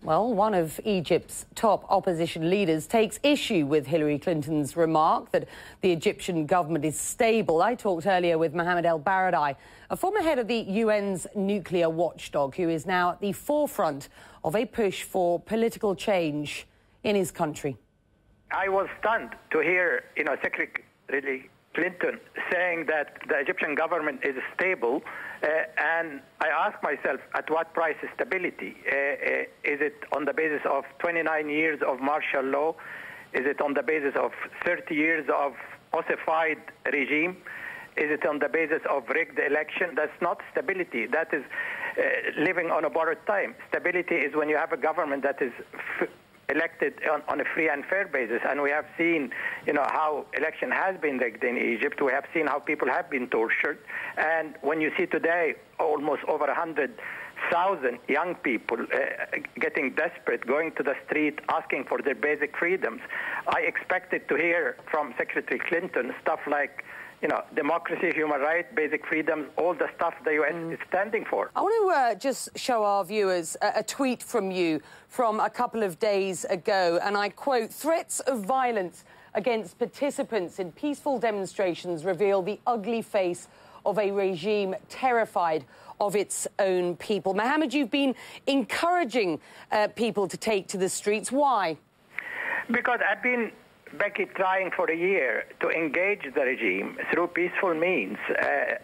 Well, one of Egypt's top opposition leaders takes issue with Hillary Clinton's remark that the Egyptian government is stable. I talked earlier with Mohammed El-Baradei, a former head of the UN's nuclear watchdog, who is now at the forefront of a push for political change in his country. I was stunned to hear, Secretary Clinton saying that the Egyptian government is stable, and I ask myself, at what price is stability? Is it on the basis of 29 years of martial law? Is it on the basis of 30 years of ossified regime? Is it on the basis of rigged election? That's not stability. That is living on a borrowed time. Stability is when you have a government that is elected on a free and fair basis, and we have seen, how election has been rigged in Egypt. We have seen how people have been tortured, and when you see today almost over 100,000 young people getting desperate, going to the street, asking for their basic freedoms, I expected to hear from Secretary Clinton stuff like, democracy, human rights, basic freedoms, all the stuff the U.S. is standing for. I want to just show our viewers a tweet from you from a couple of days ago, and I quote, "Threats of violence against participants in peaceful demonstrations reveal the ugly face of a regime terrified of its own people." Mohammed, you've been encouraging people to take to the streets. Why? Because I've been, Becky, trying for a year to engage the regime through peaceful means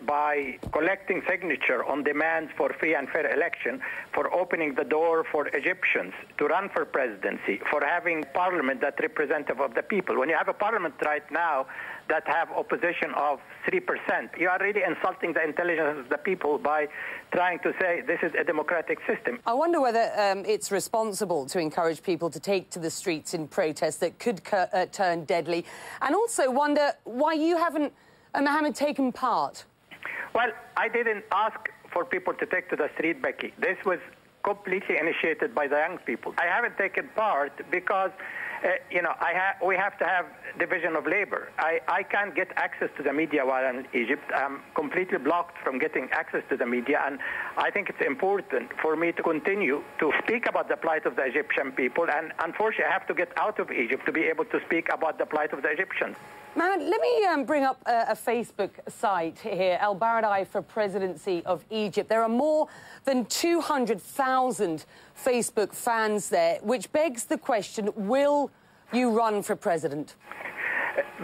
by collecting signature on demands for free and fair election, for opening the door for Egyptians to run for presidency, for having parliament that's representative of the people. When you have a parliament right now that have opposition of 3%, you are really insulting the intelligence of the people by trying to say this is a democratic system. I wonder whether it's responsible to encourage people to take to the streets in protest that could turn deadly, and also wonder why you haven't, Mohammed, taken part. Well, I didn't ask for people to take to the street, Becky. This was completely initiated by the young people. I haven't taken part because we have to have division of labor. I can't get access to the media while I'm in Egypt. I'm completely blocked from getting access to the media, and I think it's important for me to continue to speak about the plight of the Egyptian people, and unfortunately I have to get out of Egypt to be able to speak about the plight of the Egyptians. Mohammed, let me bring up a Facebook site here, El-Baradei for Presidency of Egypt. There are more than 200,000 Facebook fans there, which begs the question, will you run for president?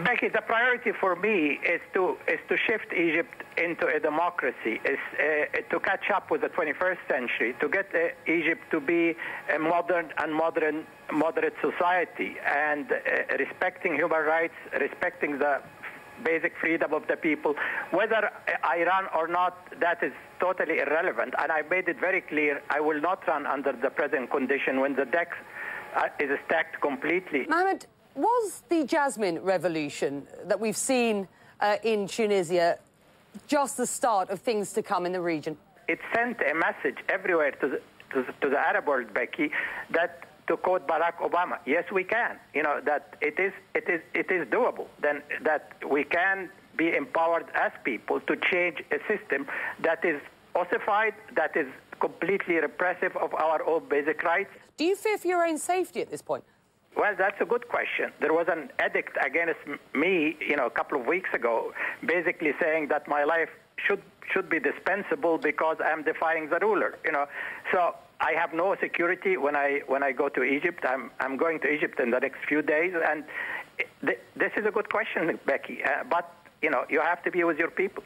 Becky, the priority for me is to shift Egypt into a democracy, is to catch up with the 21st century, to get Egypt to be a modern and moderate society, and respecting human rights, respecting the basic freedom of the people. Whether I run or not, that is totally irrelevant, and I made it very clear I will not run under the present condition when the deck is stacked completely. Mohammed, was the Jasmine revolution that we've seen in Tunisia just the start of things to come in the region? It sent a message everywhere to the Arab world, Becky, that, to quote Barack Obama, yes, we can. That it is doable. Then that we can be empowered as people to change a system that is ossified, that is completely repressive of our own basic rights. Do you fear for your own safety at this point? Well, that's a good question. There was an edict against me, a couple of weeks ago, basically saying that my life should be dispensable because I'm defying the ruler. So I have no security when I go to Egypt. I'm going to Egypt in the next few days, and this is a good question, Becky. But you have to be with your people.